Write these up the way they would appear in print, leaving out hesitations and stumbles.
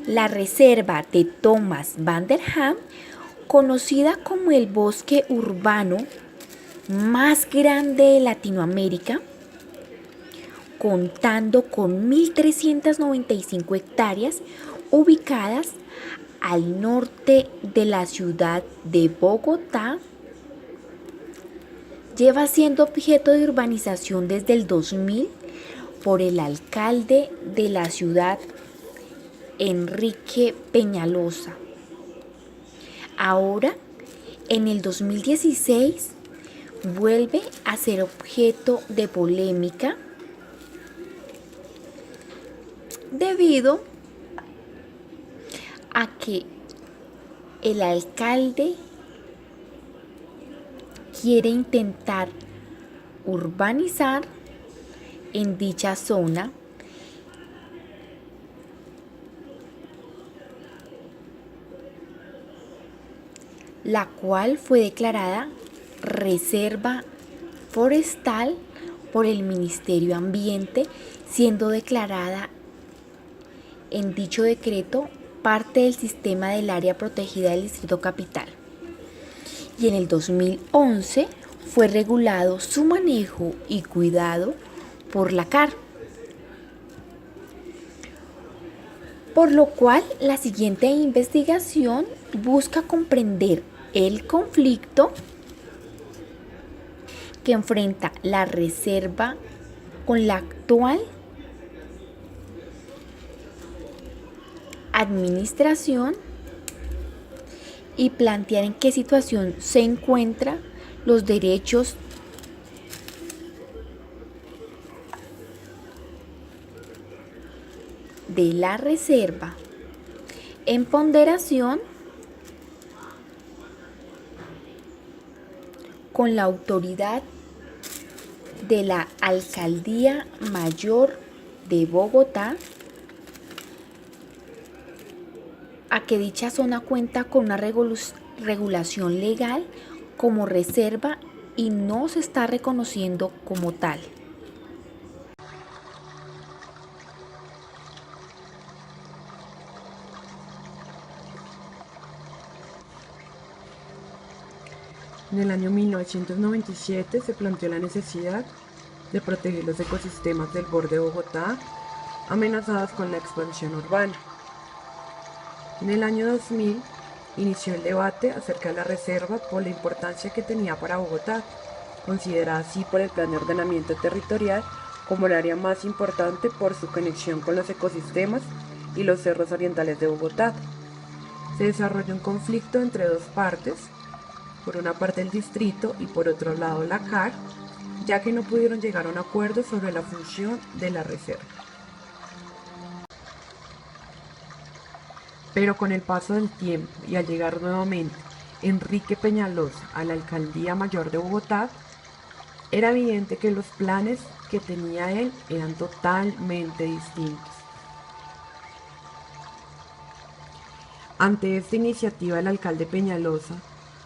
La reserva de Thomas van der Ham, conocida como el bosque urbano más grande de Latinoamérica, contando con 1.395 hectáreas ubicadas al norte de la ciudad de Bogotá, lleva siendo objeto de urbanización desde el 2000 por el alcalde de la ciudad, Enrique Peñalosa. Ahora, en el 2016, vuelve a ser objeto de polémica debido a que el alcalde quiere intentar urbanizar en dicha zona, la cual fue declarada reserva forestal por el Ministerio de Ambiente, siendo declarada en dicho decreto parte del sistema del área protegida del Distrito Capital. Y en el 2011 fue regulado su manejo y cuidado por la CAR, por lo cual la siguiente investigación busca comprender el conflicto que enfrenta la reserva con la actual administración y plantear en qué situación se encuentran los derechos de la reserva en ponderación con la autoridad de la Alcaldía Mayor de Bogotá, a que dicha zona cuenta con una regulación legal como reserva y no se está reconociendo como tal. En el año 1997 se planteó la necesidad de proteger los ecosistemas del borde de Bogotá, amenazados con la expansión urbana. En el año 2000 inició el debate acerca de la reserva por la importancia que tenía para Bogotá, considerada así por el Plan de Ordenamiento Territorial como el área más importante por su conexión con los ecosistemas y los cerros orientales de Bogotá. Se desarrolló un conflicto entre dos partes, por una parte el distrito y por otro lado la CAR, ya que no pudieron llegar a un acuerdo sobre la función de la reserva. Pero con el paso del tiempo y al llegar nuevamente Enrique Peñalosa a la Alcaldía Mayor de Bogotá, era evidente que los planes que tenía él eran totalmente distintos. Ante esta iniciativa del alcalde Peñalosa,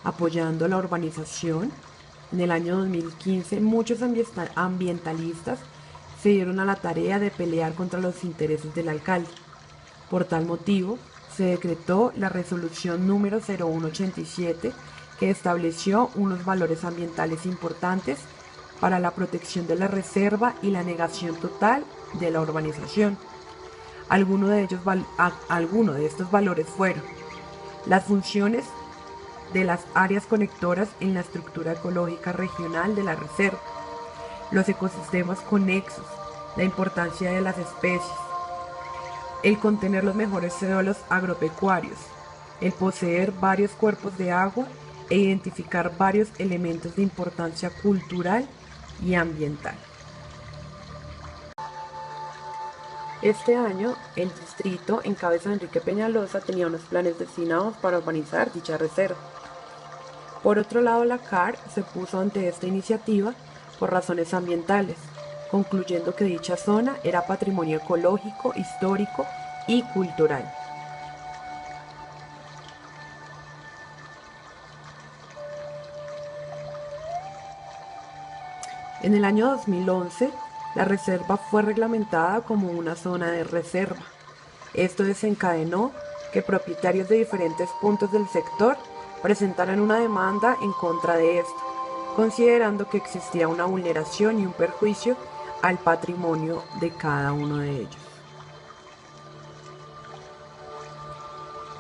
apoyando la urbanización, en el año 2015 muchos ambientalistas se dieron a la tarea de pelear contra los intereses del alcalde. Por tal motivo, se decretó la resolución número 0187 que estableció unos valores ambientales importantes para la protección de la reserva y la negación total de la urbanización. Algunos de estos valores fueron las funciones de las áreas conectoras en la estructura ecológica regional de la reserva, los ecosistemas conexos, la importancia de las especies, el contener los mejores suelos agropecuarios, el poseer varios cuerpos de agua e identificar varios elementos de importancia cultural y ambiental. Este año, el distrito, en cabeza de Enrique Peñalosa, tenía unos planes destinados para urbanizar dicha reserva. Por otro lado, la CAR se puso ante esta iniciativa por razones ambientales, concluyendo que dicha zona era patrimonio ecológico, histórico y cultural. En el año 2011, la reserva fue reglamentada como una zona de reserva. Esto desencadenó que propietarios de diferentes puntos del sector presentaran una demanda en contra de esto, considerando que existía una vulneración y un perjuicio al patrimonio de cada uno de ellos.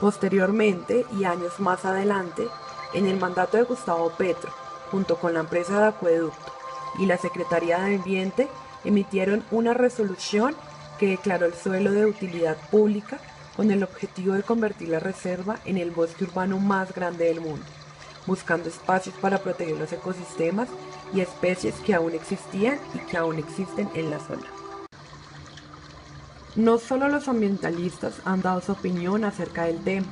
Posteriormente, y años más adelante, en el mandato de Gustavo Petro, junto con la empresa de acueducto y la Secretaría de Ambiente, emitieron una resolución que declaró el suelo de utilidad pública con el objetivo de convertir la reserva en el bosque urbano más grande del mundo, buscando espacios para proteger los ecosistemas y especies que aún existían y que aún existen en la zona. No solo los ambientalistas han dado su opinión acerca del tema,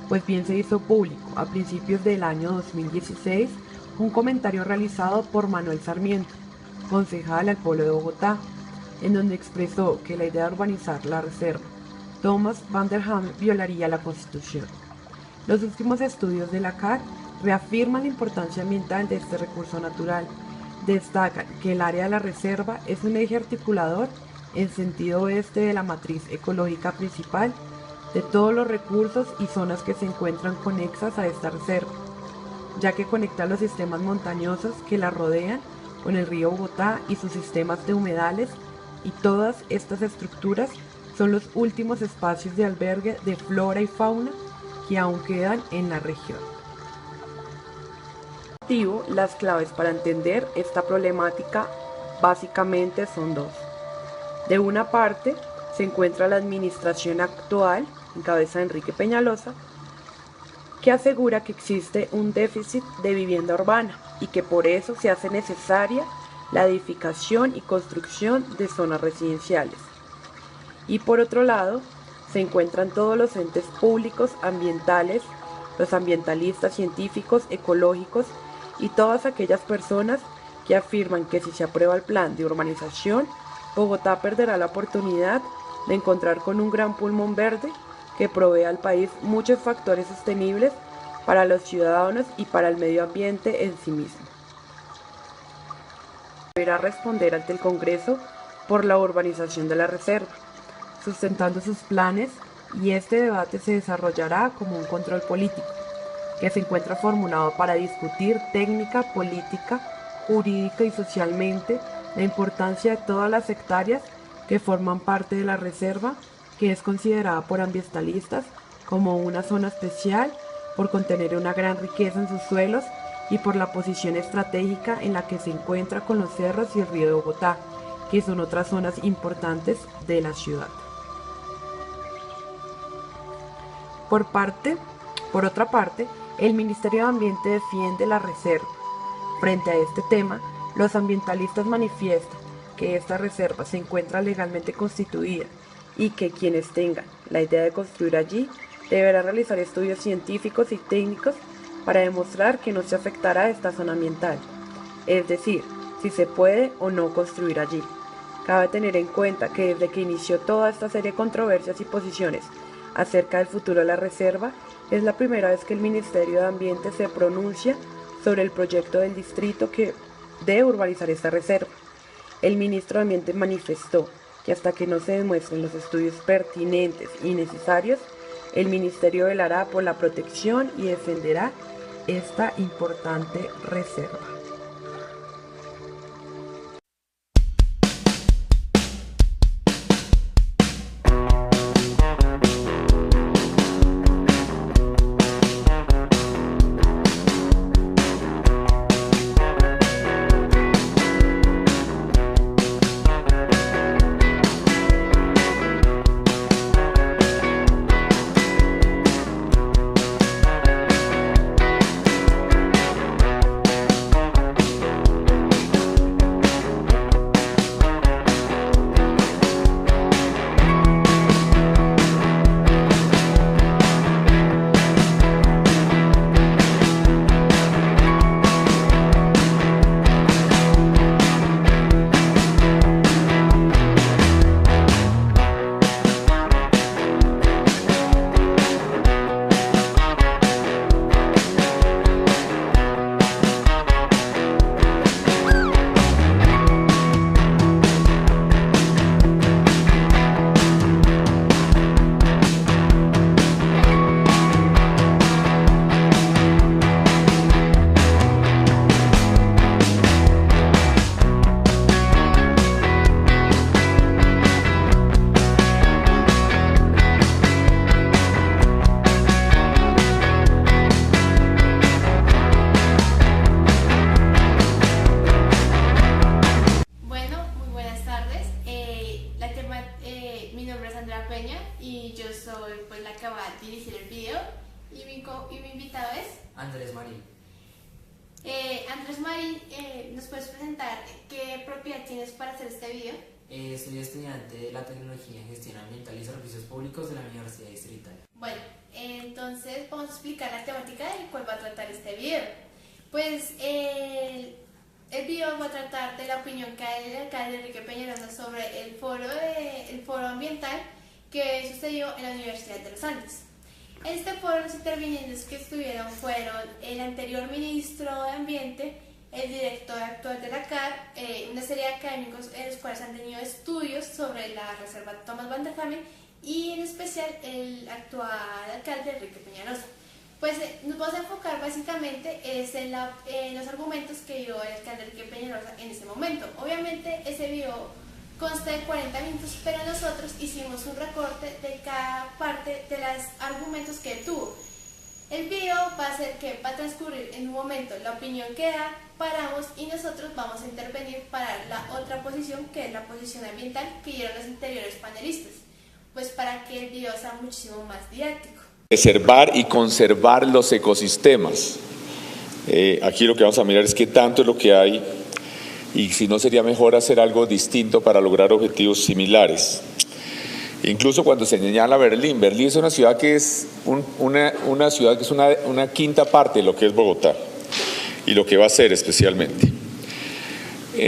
pues bien se hizo público a principios del año 2016 un comentario realizado por Manuel Sarmiento, concejal al pueblo de Bogotá, en donde expresó que la idea de urbanizar la reserva Thomas van der Ham violaría la Constitución. Los últimos estudios de la CAR reafirman la importancia ambiental de este recurso natural. Destacan que el área de la reserva es un eje articulador en sentido oeste de la matriz ecológica principal de todos los recursos y zonas que se encuentran conexas a esta reserva, ya que conecta los sistemas montañosos que la rodean con el río Bogotá y sus sistemas de humedales, y todas estas estructuras son los últimos espacios de albergue de flora y fauna que aún quedan en la región. Las claves para entender esta problemática básicamente son dos. De una parte se encuentra la administración actual, en cabeza de Enrique Peñalosa, que asegura que existe un déficit de vivienda urbana y que por eso se hace necesaria la edificación y construcción de zonas residenciales. Y por otro lado, se encuentran todos los entes públicos ambientales, los ambientalistas científicos, ecológicos y todas aquellas personas que afirman que si se aprueba el plan de urbanización, Bogotá perderá la oportunidad de encontrar con un gran pulmón verde que provee al país muchos factores sostenibles para los ciudadanos y para el medio ambiente en sí mismo. Deberá responder ante el Congreso por la urbanización de la reserva, sustentando sus planes, y este debate se desarrollará como un control político, que se encuentra formulado para discutir técnica, política, jurídica y socialmente la importancia de todas las hectáreas que forman parte de la reserva, que es considerada por ambientalistas como una zona especial por contener una gran riqueza en sus suelos y por la posición estratégica en la que se encuentra con los cerros y el río de Bogotá, que son otras zonas importantes de la ciudad. Por otra parte, el Ministerio de Ambiente defiende la reserva. Frente a este tema, los ambientalistas manifiestan que esta reserva se encuentra legalmente constituida y que quienes tengan la idea de construir allí deberán realizar estudios científicos y técnicos para demostrar que no se afectará esta zona ambiental, es decir, si se puede o no construir allí. Cabe tener en cuenta que desde que inició toda esta serie de controversias y posiciones acerca del futuro de la reserva, es la primera vez que el Ministerio de Ambiente se pronuncia sobre el proyecto del distrito que debe urbanizar esta reserva. El ministro de Ambiente manifestó que hasta que no se demuestren los estudios pertinentes y necesarios, el ministerio velará por la protección y defenderá esta importante reserva. va a dirigir el video y mi invitado es Andrés Marín. Andrés Marín, ¿nos puedes presentar qué propiedad tienes para hacer este video? Soy estudiante de la Tecnología en Gestión Ambiental y Servicios Públicos de la Universidad Distrital. Bueno, entonces vamos a explicar la temática de cuál va a tratar este video. Pues el video va a tratar de la opinión que hay del alcalde Enrique Peñalosa sobre el foro ambiental que sucedió en la Universidad de los Andes. En este foro los intervinientes que estuvieron fueron el anterior ministro de Ambiente, el director actual de la CAR, una serie de académicos en los cuales han tenido estudios sobre la reserva Thomas Van der Hamen y en especial el actual alcalde Enrique Peñalosa. Pues nos vamos a enfocar básicamente en los argumentos que dio el alcalde Enrique Peñalosa en ese momento. Obviamente ese video consta de 40 minutos, pero nosotros hicimos un recorte de cada parte de los argumentos que tuvo. El video va a ser que va a transcurrir en un momento la opinión que da, paramos y nosotros vamos a intervenir para la otra posición, que es la posición ambiental que dieron los anteriores panelistas, pues para que el video sea muchísimo más didáctico. Preservar y conservar los ecosistemas. Aquí lo que vamos a mirar es qué tanto es lo que hay y si no sería mejor hacer algo distinto para lograr objetivos similares. Incluso cuando se señala Berlín es una ciudad que es una ciudad que es una quinta parte de lo que es Bogotá y lo que va a ser especialmente.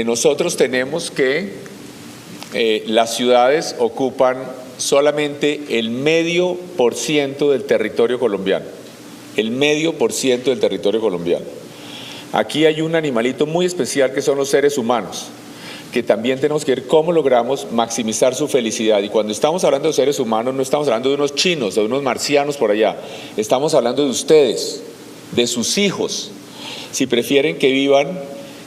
Nosotros tenemos que las ciudades ocupan solamente el 0,5% del territorio colombiano. El 0,5% del territorio colombiano. Aquí hay un animalito muy especial que son los seres humanos, que también tenemos que ver cómo logramos maximizar su felicidad. Y cuando estamos hablando de seres humanos, no estamos hablando de unos chinos, de unos marcianos por allá. Estamos hablando de ustedes, de sus hijos. Si prefieren que vivan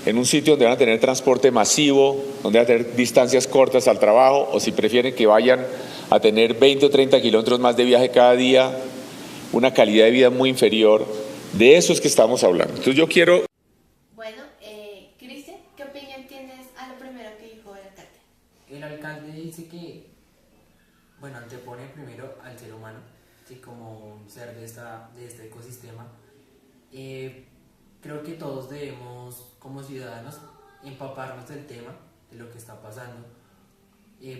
en un sitio donde van a tener transporte masivo, donde van a tener distancias cortas al trabajo, o si prefieren que vayan a tener 20 o 30 kilómetros más de viaje cada día, una calidad de vida muy inferior, de eso es que estamos hablando. Entonces yo quiero... Bueno, Cristian, ¿qué opinión tienes a lo primero que dijo el alcalde? El alcalde dice que, antepone primero al ser humano, ¿sí? Como un ser de este ecosistema. Creo que todos debemos, como ciudadanos, empaparnos del tema, de lo que está pasando.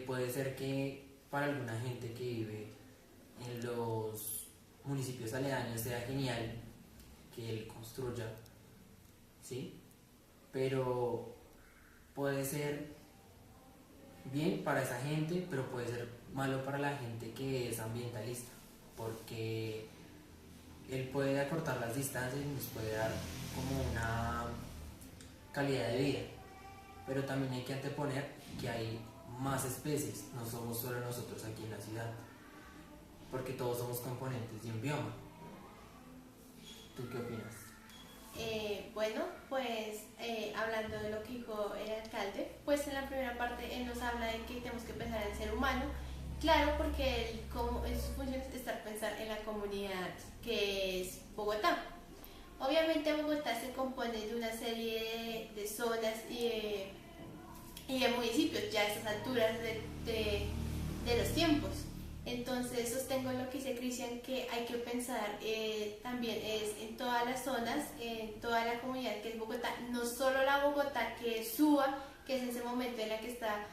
Puede ser que para alguna gente que vive en los municipios aledaños sea genial que él construya, ¿sí? Pero puede ser bien para esa gente, pero puede ser malo para la gente que es ambientalista, porque él puede acortar las distancias y nos puede dar como una calidad de vida, pero también hay que anteponer que hay más especies, no somos solo nosotros aquí en la ciudad, porque todos somos componentes de un bioma. ¿Tú qué opinas? Hablando de lo que dijo el alcalde, pues en la primera parte él nos habla de que tenemos que pensar en el ser humano, claro, porque su función es pensar en la comunidad que es Bogotá. Obviamente Bogotá se compone de una serie de zonas y de municipios ya a estas alturas de los tiempos. Entonces sostengo lo que dice Cristian, que hay que pensar también es en todas las zonas, en toda la comunidad que es Bogotá, no solo la Bogotá que es Suba, que es en ese momento en la que está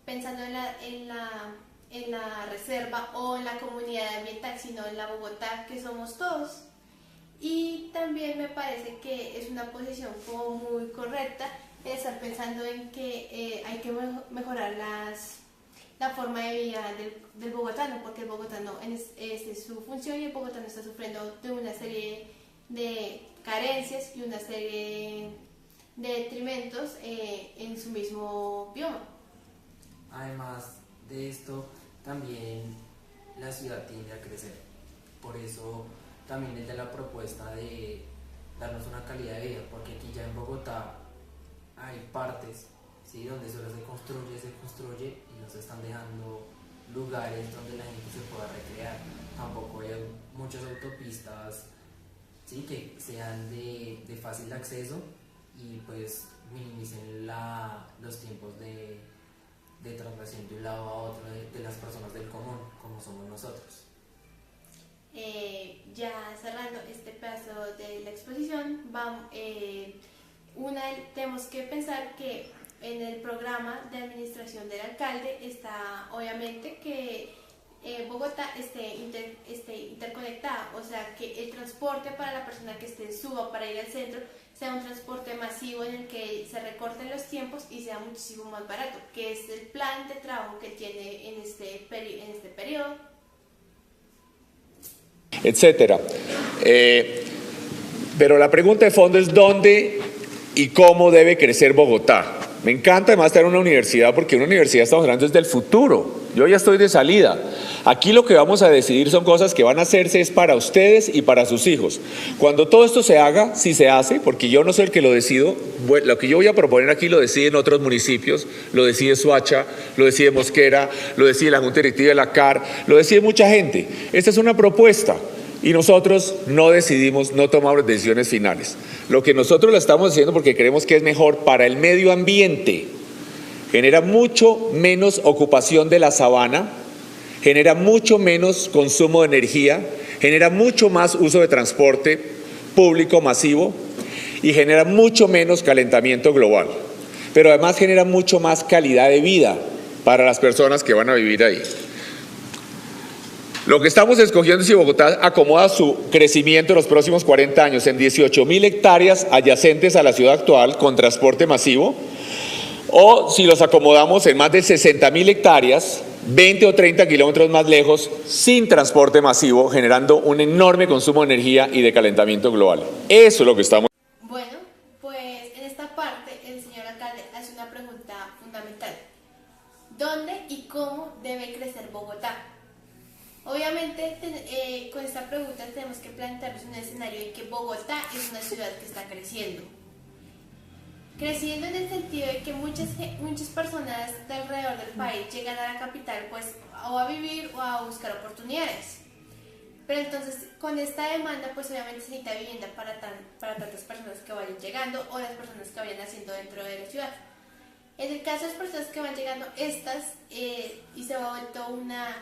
pensando en la reserva o en la comunidad ambiental, sino en la Bogotá que somos todos. Y también me parece que es una posición como muy correcta estar pensando en que hay que mejorar la forma de vida del bogotano, porque el bogotano es su función y el bogotano está sufriendo de una serie de carencias y una serie de detrimentos en su mismo bioma. Además de esto, también la ciudad tiende a crecer, por eso también es de la propuesta de darnos una calidad de vida, porque aquí ya en Bogotá hay partes, ¿sí?, donde solo se construye y nos están dejando lugares donde la gente se pueda recrear. Tampoco hay muchas autopistas, ¿sí?, que sean de fácil acceso y pues minimicen los tiempos de traslación de un lado a otro de las personas del común, como somos nosotros. Ya cerrando este pedazo de la exposición, tenemos que pensar que en el programa de administración del alcalde está obviamente que Bogotá esté interconectada, o sea que el transporte para la persona que esté en Suba para ir al centro sea un transporte masivo en el que se recorten los tiempos y sea muchísimo más barato, que es el plan de trabajo que tiene en este periodo, etcétera. Pero la pregunta de fondo es dónde y cómo debe crecer Bogotá. Me encanta además estar en una universidad, porque en una universidad estamos hablando desde el futuro. Yo ya estoy de salida. Aquí lo que vamos a decidir son cosas que van a hacerse es para ustedes y para sus hijos. Cuando todo esto se haga, si se hace, porque yo no soy el que lo decido, lo que yo voy a proponer aquí lo deciden otros municipios, lo decide Soacha, lo decide Mosquera, lo decide la Junta Directiva de la CAR, lo decide mucha gente. Esta es una propuesta. Y nosotros no decidimos, no tomamos decisiones finales. Lo que nosotros lo estamos haciendo porque creemos que es mejor para el medio ambiente. Genera mucho menos ocupación de la sabana, genera mucho menos consumo de energía, genera mucho más uso de transporte público masivo y genera mucho menos calentamiento global. Pero además genera mucho más calidad de vida para las personas que van a vivir ahí. Lo que estamos escogiendo es si Bogotá acomoda su crecimiento en los próximos 40 años en 18.000 hectáreas adyacentes a la ciudad actual con transporte masivo, o si los acomodamos en más de 60.000 hectáreas, 20 o 30 kilómetros más lejos, sin transporte masivo, generando un enorme consumo de energía y de calentamiento global. Eso es lo que estamos... Bueno, pues en esta parte el señor alcalde hace una pregunta fundamental. ¿Dónde y cómo debe crecer Bogotá? Obviamente con esta pregunta tenemos que plantearnos un escenario en que Bogotá es una ciudad que está creciendo. Creciendo en el sentido de que muchas personas de alrededor del país llegan a la capital pues o a vivir o a buscar oportunidades. Pero entonces con esta demanda pues obviamente se necesita vivienda para tantas personas que vayan llegando o las personas que vayan naciendo dentro de la ciudad. En el caso de las personas que van llegando y se ha vuelto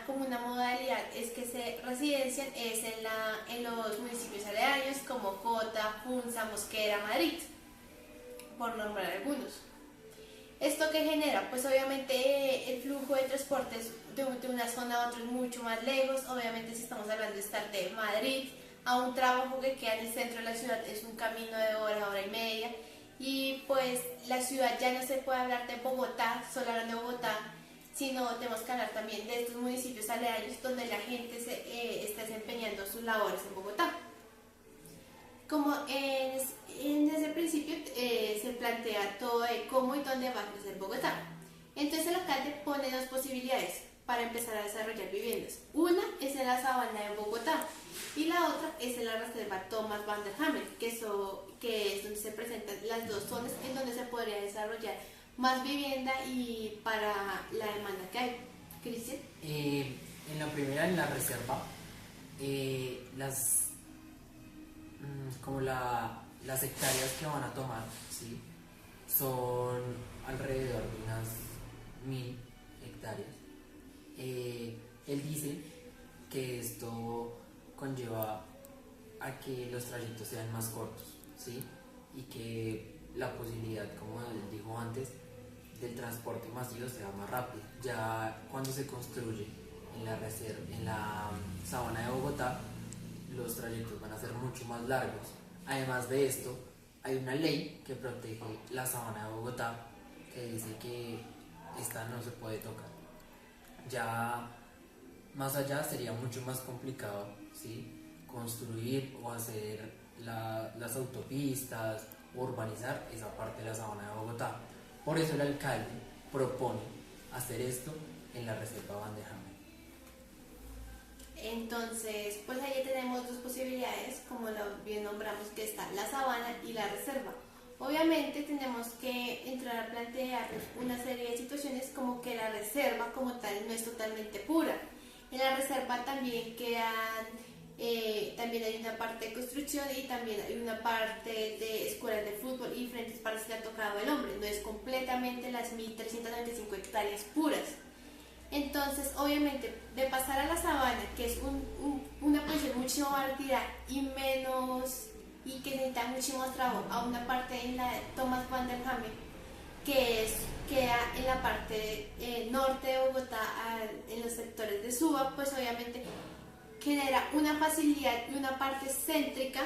como una modalidad es que se residencian en los municipios aledaños como Cota, Funza, Mosquera, Madrid, por nombrar algunos. ¿Esto qué genera? Pues obviamente el flujo de transportes de una zona a otra es mucho más lejos. Obviamente si estamos hablando de estar de Madrid a un trabajo que queda en el centro de la ciudad es un camino de hora y media. Y pues la ciudad ya no se puede hablar de Bogotá, solo hablando de Bogotá, sino tenemos que hablar también de estos municipios aledaños donde la gente está desempeñando sus labores en Bogotá. Como desde el principio se plantea todo de cómo y dónde va a crecer Bogotá. Entonces el alcalde pone dos posibilidades para empezar a desarrollar viviendas. Una es en la sabana de Bogotá y la otra es en la reserva Thomas van der Hamel, que es donde se presentan las dos zonas en donde se podría desarrollar más vivienda y para la demanda que hay. Cristian. En la primera, en la reserva, las hectáreas que van a tomar, ¿sí?, son alrededor de unas 1.000 hectáreas. Él dice que esto conlleva a que los trayectos sean más cortos, ¿sí?, y que la posibilidad, como él dijo antes, del transporte masivo sea más rápido. Ya cuando se construye en la sabana de Bogotá, los trayectos van a ser mucho más largos. Además de esto, hay una ley que protege la sabana de Bogotá que dice que esta no se puede tocar. Ya más allá sería mucho más complicado, ¿sí?, construir o hacer las autopistas, urbanizar esa parte de la sabana de Bogotá. Por eso el alcalde propone hacer esto en la reserva Van der Hamel. Entonces, pues ahí tenemos dos posibilidades, como bien nombramos, que está la sabana y la reserva. Obviamente tenemos que entrar a plantear una serie de situaciones como que la reserva como tal no es totalmente pura. En la reserva también también hay una parte de construcción y también hay una parte de escuelas de fútbol y diferentes partes que ha tocado el hombre. No es completamente las 1.395 hectáreas puras. Entonces, obviamente, de pasar a la sabana, que es una posición muchísimo más retirada y que necesita muchísimo más trabajo, a una parte en la de Thomas van der Hamen, queda en la parte norte de Bogotá, en los sectores de Suba, pues obviamente genera una facilidad y una parte céntrica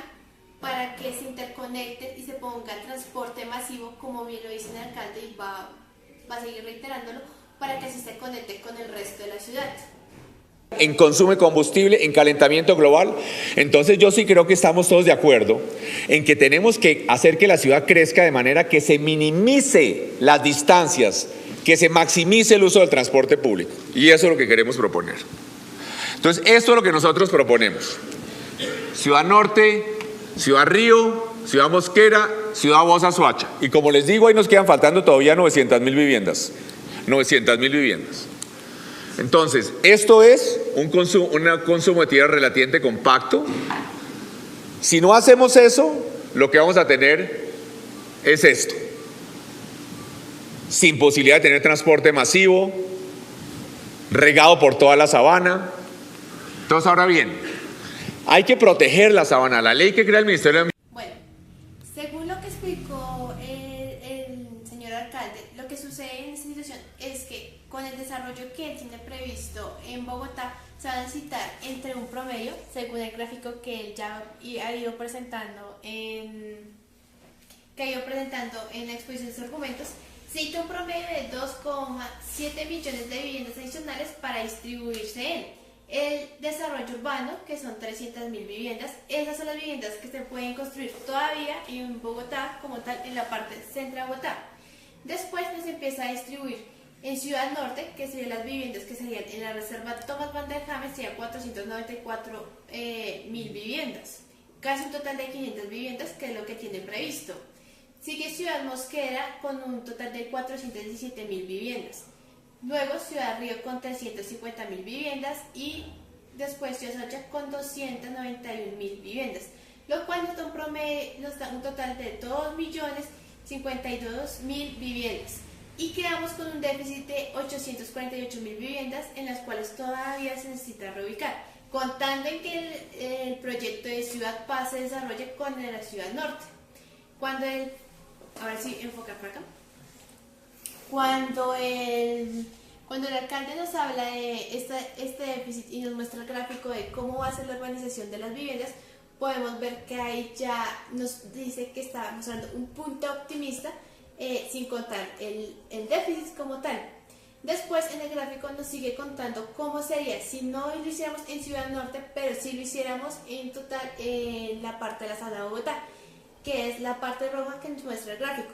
para que se interconecte y se ponga transporte masivo, como bien lo dice el alcalde y va a seguir reiterándolo, para que así se conecte con el resto de la ciudad. En consumo de combustible, en calentamiento global. Entonces yo sí creo que estamos todos de acuerdo en que tenemos que hacer que la ciudad crezca de manera que se minimice las distancias, que se maximice el uso del transporte público. Y eso es lo que queremos proponer. Entonces esto es lo que nosotros proponemos. Ciudad Norte, Ciudad Río, Ciudad Mosquera, Ciudad Bosa, Soacha. Y como les digo, ahí nos quedan faltando todavía 900.000 viviendas. 900.000 viviendas. Entonces, esto es un consumo de tierra relativamente compacto. Si no hacemos eso, lo que vamos a tener es esto. Sin posibilidad de tener transporte masivo, regado por toda la sabana. Entonces, ahora bien, hay que proteger la sabana. La ley que crea el Ministerio de Bueno, según lo que explicó el señor alcalde, lo que sucede en esta situación es que con el desarrollo que él tiene previsto en Bogotá, se va a necesitar entre un promedio, según el gráfico que él ya ha ido presentando en la exposición de sus argumentos, se necesita un promedio de 2,7 millones de viviendas adicionales para distribuirse en el desarrollo urbano, que son 300.000 viviendas. Esas son las viviendas que se pueden construir todavía en Bogotá, como tal, en la parte centro de Bogotá. Después se empieza a distribuir en Ciudad Norte, que serían las viviendas que serían en la reserva Thomas van der Hamen, serían 494.000 viviendas, casi un total de 500 viviendas, que es lo que tiene previsto. Sigue Ciudad Mosquera con un total de 417.000 viviendas. Luego Ciudad Río con 350.000 viviendas y después Ciudad Soacha con 291.000 viviendas, lo cual nos da un total de 2.052.000 viviendas. Y quedamos con un déficit de 848.000 viviendas, en las cuales todavía se necesita reubicar, contando en que el proyecto de Ciudad Paz se desarrolle con la Ciudad Norte. Ahora sí, enfocar para acá. Cuando el alcalde nos habla de este déficit y nos muestra el gráfico de cómo va a ser la urbanización de las viviendas, podemos ver que ahí ya nos dice que está mostrando un punto optimista, sin contar el déficit como tal. Después en el gráfico nos sigue contando cómo sería si no lo hiciéramos en Ciudad Norte, pero si lo hiciéramos en total en la parte de la Sabana de Bogotá, que es la parte roja que nos muestra el gráfico,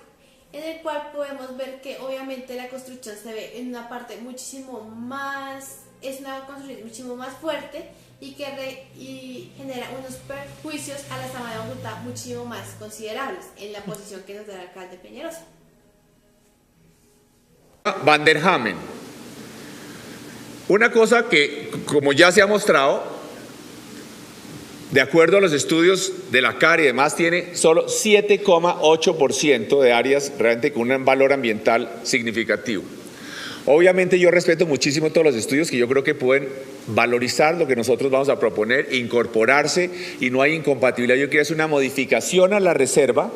en el cual podemos ver que obviamente la construcción se ve en una parte es una construcción muchísimo más fuerte y genera unos perjuicios a la Sabana de Bogotá muchísimo más considerables en la posición que nos da el alcalde Peñalosa. Van der Hamen. Una cosa que, como ya se ha mostrado, de acuerdo a los estudios de la CAR y demás, tiene solo 7,8% de áreas realmente con un valor ambiental significativo. Obviamente yo respeto muchísimo todos los estudios que yo creo que pueden valorizar lo que nosotros vamos a proponer, incorporarse, y no hay incompatibilidad. Yo quiero hacer una modificación a la reserva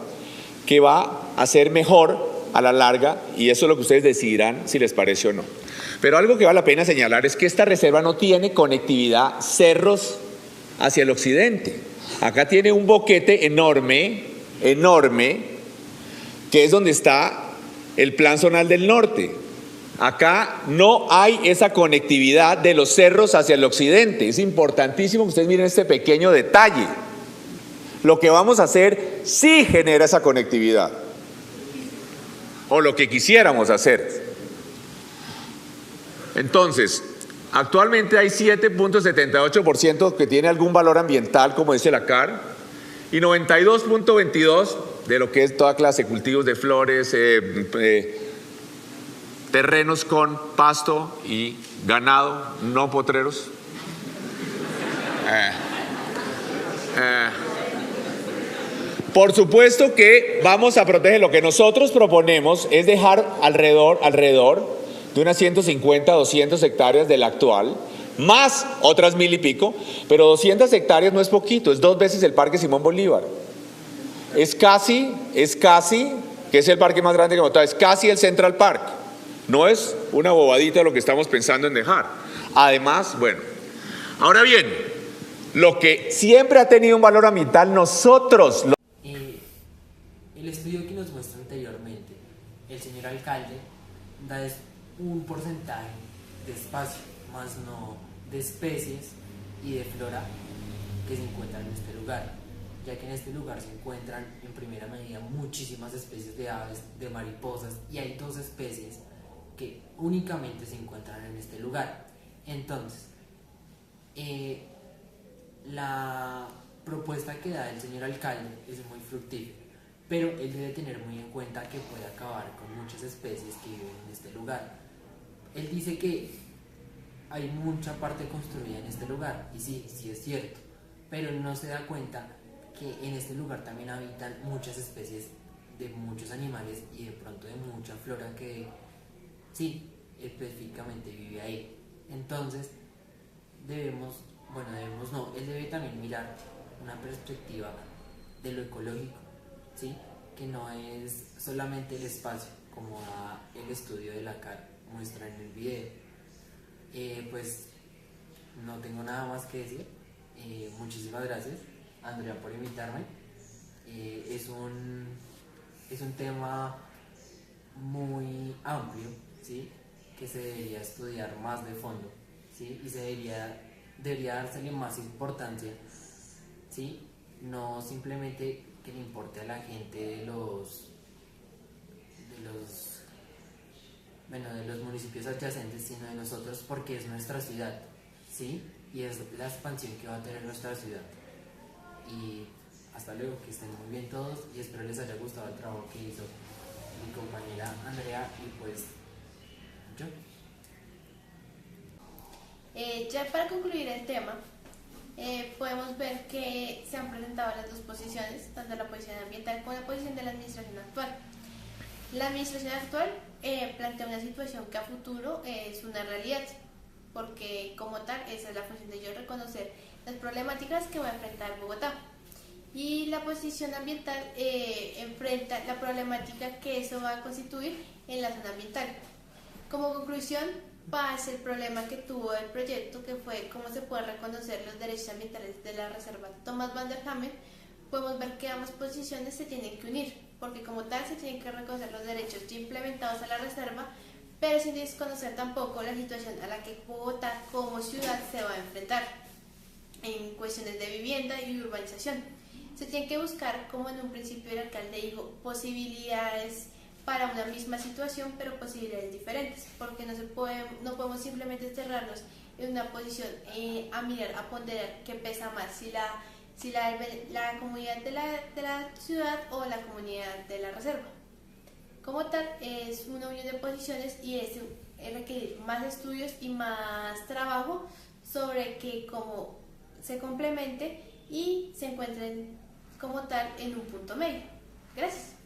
que va a ser mejor a la larga, y eso es lo que ustedes decidirán si les parece o no. Pero algo que vale la pena señalar es que esta reserva no tiene conectividad cerros hacia el occidente. Acá tiene un boquete enorme, que es donde está el Plan Zonal del Norte. Acá no hay esa conectividad de los cerros hacia el occidente. Es importantísimo que ustedes miren este pequeño detalle. Lo que vamos a hacer sí genera esa conectividad, o lo que quisiéramos hacer. Entonces, actualmente hay 7,78% que tiene algún valor ambiental, como dice la CAR, y 92,22% de lo que es toda clase de cultivos de flores, terrenos con pasto y ganado, no potreros. Por supuesto que vamos a proteger. Lo que nosotros proponemos es dejar alrededor de unas 150, 200 hectáreas de la actual, más otras 1000 y pico, pero 200 hectáreas no es poquito, es 2 veces el Parque Simón Bolívar. Es casi, que es el parque más grande que Bogotá, es casi el Central Park. No es una bobadita lo que estamos pensando en dejar. Además, bueno, ahora bien, lo que siempre ha tenido un valor ambiental, nosotros... El estudio que nos muestra anteriormente, el señor alcalde da un porcentaje de espacio, más no de especies y de flora que se encuentran en este lugar, ya que en este lugar se encuentran en primera medida muchísimas especies de aves, de mariposas, y hay 2 especies que únicamente se encuentran en este lugar. Entonces, la propuesta que da el señor alcalde es muy fructífera, pero él debe tener muy en cuenta que puede acabar con muchas especies que viven en este lugar. Él dice que hay mucha parte construida en este lugar, y sí es cierto, pero no se da cuenta que en este lugar también habitan muchas especies de muchos animales y de pronto de mucha flora que sí, específicamente vive ahí. Entonces, él debe también mirar una perspectiva de lo ecológico, ¿sí? Que no es solamente el espacio, como el estudio de la CAR muestra en el video. Pues no tengo nada más que decir. Muchísimas gracias, Andrea, por invitarme. Es un tema muy amplio, ¿sí? Que se debería estudiar más de fondo, ¿sí? Y debería dársele más importancia, ¿sí? No simplemente que le importe a la gente de los municipios adyacentes, sino de nosotros, porque es nuestra ciudad, ¿sí? Y es la expansión que va a tener nuestra ciudad. Y hasta luego, que estén muy bien todos, y espero les haya gustado el trabajo que hizo mi compañera Andrea y pues yo. Ya para concluir el tema, podemos ver que se han presentado las 2 posiciones, tanto la posición ambiental como la posición de la administración actual. La administración actual plantea una situación que a futuro es una realidad, porque como tal esa es la función de ellos, reconocer las problemáticas que va a enfrentar Bogotá. Y la posición ambiental enfrenta la problemática que eso va a constituir en la zona ambiental. Como conclusión, pasa el problema que tuvo el proyecto, que fue cómo se pueden reconocer los derechos ambientales de la reserva Thomas van der Hamen. Podemos ver que ambas posiciones se tienen que unir, porque como tal se tienen que reconocer los derechos ya implementados a la reserva, pero sin desconocer tampoco la situación a la que Bogotá como ciudad se va a enfrentar en cuestiones de vivienda y urbanización. Se tiene que buscar, como en un principio el alcalde dijo, posibilidades para una misma situación, pero posibilidades diferentes, porque no podemos simplemente cerrarnos en una posición a mirar, a ponderar qué pesa más, si la comunidad de la ciudad o la comunidad de la reserva. Como tal, es una unión de posiciones y es requerir más estudios y más trabajo sobre que cómo se complemente y se encuentren como tal en un punto medio. Gracias.